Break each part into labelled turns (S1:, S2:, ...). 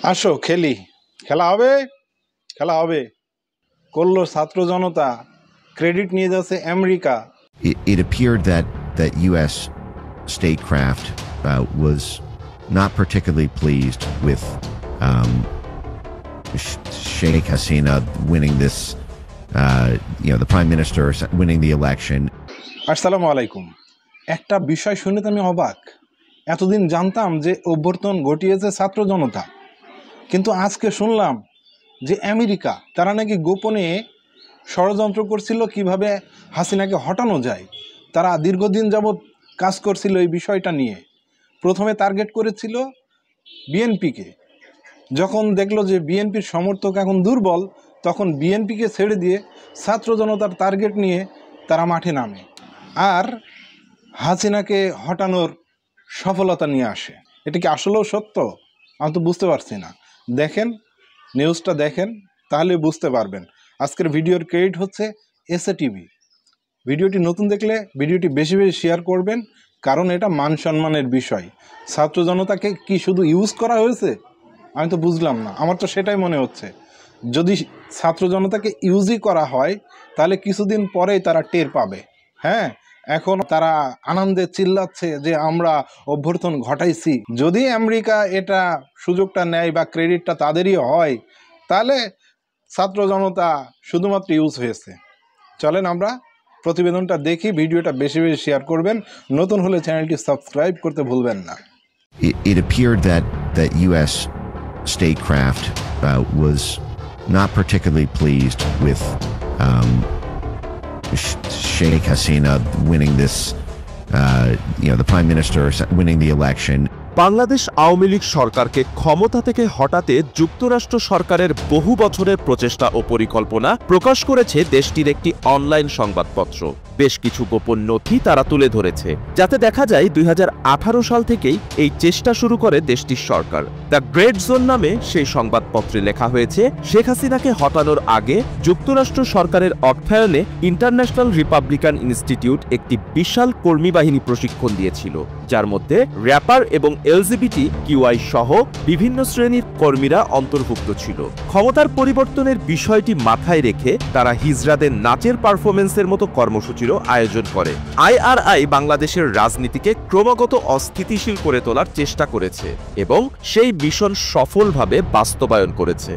S1: আসো খেলি, খেলা হবে, খেলা হবে। করলো ছাত্র জনতা, ক্রেডিট নিয়ে যাচ্ছে America.
S2: It appeared that U.S. statecraft was not particularly pleased with Sheikh Hasina winning this, the prime minister winning the election.
S1: আসসালামু আলাইকুম। একটা বিষয় শুনে তো আমি অবাক। এতদিন জানতাম যে অভ্যর্থন ঘটিয়েছে ছাত্র জনতা, কিন্তু আজকে শুনলাম যে আমেরিকা তারা নাকি গোপনে ষড়যন্ত্র করছিল কিভাবে হাসিনাকে হটানো যায়। তারা দীর্ঘদিন যাবৎ কাজ করছিল এই বিষয়টা নিয়ে। প্রথমে টার্গেট করেছিল বিএনপিকে। যখন দেখলো যে বিএনপির সমর্থক এখন দুর্বল, তখন বিএনপিকে ছেড়ে দিয়ে ছাত্র জনতার টার্গেট নিয়ে তারা মাঠে নামে আর হাসিনাকে হটানোর সফলতা নিয়ে আসে। এটা কি আসলেও সত্য? আমি তো বুঝতে পারছি না। দেখেন, নিউজটা দেখেন, তাহলে বুঝতে পারবেন। আজকের ভিডিওর ক্রেডিট হচ্ছে এসএটিভি। ভিডিওটি নতুন দেখলে ভিডিওটি বেশি বেশি শেয়ার করবেন, কারণ এটা মান সম্মানের বিষয়। ছাত্র জনতাকে কি শুধু ইউজ করা হয়েছে? আমি তো বুঝলাম না, আমার তো সেটাই মনে হচ্ছে। যদি ছাত্র জনতাকে ইউজই করা হয়, তাহলে কিছুদিন পরেই তারা টের পাবে। হ্যাঁ, এখন তারা আনন্দে চিল্লাচ্ছে যে আমরা অভ্যর্থন ঘটাইছি। যদি আমেরিকা এটা সুযোগটা নেয় বা ক্রেডিটটা তাদেরই হয়, তাহলে ছাত্র জনতা শুধুমাত্র ইউজ হয়েছে। চলেন আমরা প্রতিবেদনটা দেখি। ভিডিওটা বেশি বেশি শেয়ার করবেন, নতুন হলে চ্যানেলটি সাবস্ক্রাইব করতে ভুলবেন না।
S2: It appeared that U.S. statecraft was not particularly pleased with Sheikh Hasina winning this, the prime minister winning the election.
S3: Bangladesh Awami League সরকারকে ক্ষমতা থেকে হটাতে যুক্তরাষ্ট্র সরকারের বহু বছরের প্রচেষ্টা ও পরিকল্পনা প্রকাশ করেছে দেশটির একটি অনলাইন সংবাদপত্র। বেশ কিছু গোপন নথি তারা তুলে ধরেছে, যাতে দেখা যায় 2018 সাল থেকেই এই চেষ্টা শুরু করে দেশটির সরকার। দ্য গ্রেট জোন নামে সেই সংবাদপত্রে লেখা হয়েছে, শেখ হাসিনাকে হটানোর আগে যুক্তরাষ্ট্র সরকারের অর্থায়নে ইন্টারন্যাশনাল রিপাবলিকান ইনস্টিটিউট একটি বিশাল কর্মী বাহিনী প্রশিক্ষণ দিয়েছিল, যার মধ্যে র্যাপার এবং এলজিবিটি কিউআই সহ বিভিন্ন শ্রেণীর কর্মীরা অন্তর্ভুক্ত ছিল। ক্ষমতার পরিবর্তনের বিষয়টি মাথায় রেখে তারা হিজড়াদের নাচের পারফরমেন্সের মতো কর্মসূচিরও আয়োজন করে। আইআরআই বাংলাদেশের রাজনীতিকে ক্রমাগত অস্থিতিশীল করে তোলার চেষ্টা করেছে এবং সেই মিশন সফলভাবে বাস্তবায়ন করেছে।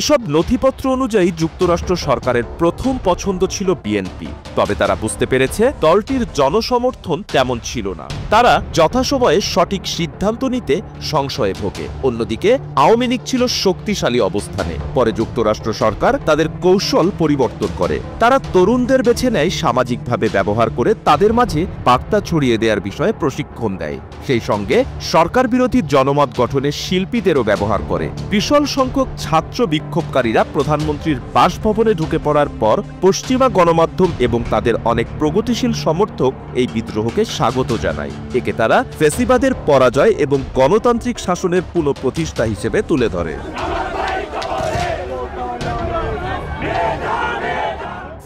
S3: এসব নথিপত্র অনুযায়ী যুক্তরাষ্ট্র সরকারের প্রথম পছন্দ ছিল বিএনপি, তবে তারা বুঝতে পেরেছে দলটির জনসমর্থন তেমন ছিল না। তারা যথাসময়ে সঠিক সিদ্ধান্ত নিতে সংশয়ে ভোগে। অন্যদিকে আওয়ামী লীগ ছিল শক্তিশালী অবস্থানে। পরে যুক্তরাষ্ট্র সরকার তাদের কৌশল পরিবর্তন করে। তারা তরুণদের বেছে নেয়, সামাজিকভাবে ব্যবহার করে তাদের মাঝে বার্তা ছড়িয়ে দেওয়ার বিষয়ে প্রশিক্ষণ দেয়। সেই সঙ্গে সরকার বিরোধী জনমত গঠনে শিল্পীদেরও ব্যবহার করে। বিশাল সংখ্যক ছাত্র বিক্ষোভকারীরা প্রধানমন্ত্রীর বাসভবনে ঢুকে পড়ার পর পশ্চিমা গণমাধ্যম এবং তাদের অনেক প্রগতিশীল সমর্থক এই বিদ্রোহকে স্বাগত জানায়। একে তারা ফ্যাসিবাদের পরাজয় এবং গণতান্ত্রিক শাসনের পুনঃপ্রতিষ্ঠা হিসেবে তুলে ধরে।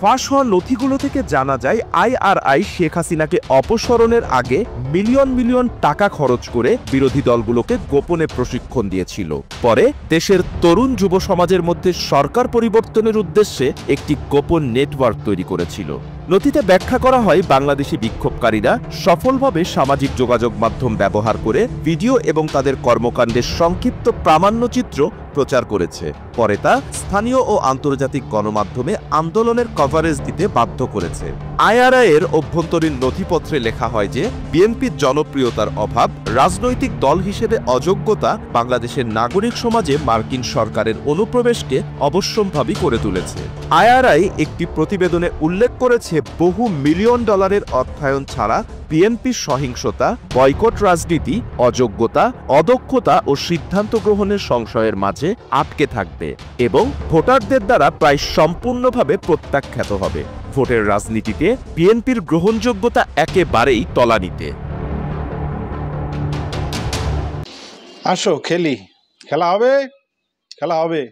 S3: ফাঁস হওয়া নথিগুলো থেকে জানা যায়, আইআরআই শেখ হাসিনাকে অপসারণের আগে মিলিয়ন মিলিয়ন টাকা খরচ করে বিরোধী দলগুলোকে গোপনে প্রশিক্ষণ দিয়েছিল। পরে দেশের তরুণ যুব সমাজের মধ্যে সরকার পরিবর্তনের উদ্দেশ্যে একটি গোপন নেটওয়ার্ক তৈরি করেছিল। নথিতে ব্যাখ্যা করা হয়, বাংলাদেশি বিক্ষোভকারীরা সফলভাবে সামাজিক যোগাযোগ মাধ্যম ব্যবহার করে ভিডিও এবং তাদের কর্মকাণ্ডের সংক্ষিপ্ত প্রামাণ্যচিত্র প্রচার করেছে। পরে তা স্থানীয় ও আন্তর্জাতিক গণমাধ্যমে আন্দোলনের কভারেজ দিতে বাধ্য করেছে। আইআরআই এর অভ্যন্তরীণ নথিপত্রে লেখা হয় যে বিএনপির জনপ্রিয়তার অভাব, রাজনৈতিক দল হিসেবে অযোগ্যতা বাংলাদেশের নাগরিক সমাজে মার্কিন সরকারের অনুপ্রবেশকে অবশ্যম্ভাবী করে তুলেছে। আইআরআই একটি প্রতিবেদনে উল্লেখ করেছে, বহু মিলিয়ন ডলারের অর্থায়ন ছাড়া বিএনপির সহিংসতা, বয়কট রাজনীতি, অযোগ্যতা, অদক্ষতা ও সিদ্ধান্ত গ্রহণের সংশয়ের মাঝে আটকে থাকবে এবং ভোটারদের দ্বারা প্রায় সম্পূর্ণভাবে প্রত্যাখ্যাত হবে। ভোটের রাজনীতিতে বিএনপির গ্রহণযোগ্যতা একেবারেই তলানিতে।
S1: আসো খেলি, খেলা হবে, খেলা হবে।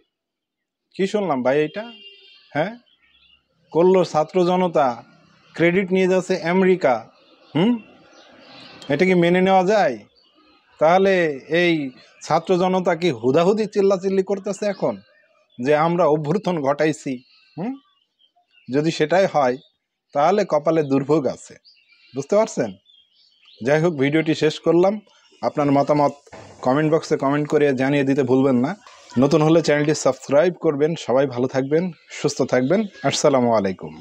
S1: কি শুনলাম ভাই এটা? হ্যাঁ, করলো ছাত্র জনতা, ক্রেডিট নিয়ে যাচ্ছে আমেরিকা। এটা কি মেনে নেওয়া যায়? তাহলে এই ছাত্র জনতা কি হুদাহুদি চিল্লাচিল্লি করতেছে এখন যে আমরা অভ্যুত্থান ঘটাইছি? যদি সেটাই হয় তাহলে কপালে দুর্ভোগ আছে, বুঝতে পারছেন? যাই হোক, ভিডিওটি শেষ করলাম। আপনার মতামত কমেন্ট বক্সে কমেন্ট করে জানিয়ে দিতে ভুলবেন না। নতুন হলে চ্যানেলটি সাবস্ক্রাইব করবেন। সবাই ভালো থাকবেন, সুস্থ থাকবেন। আসসালামু আলাইকুম।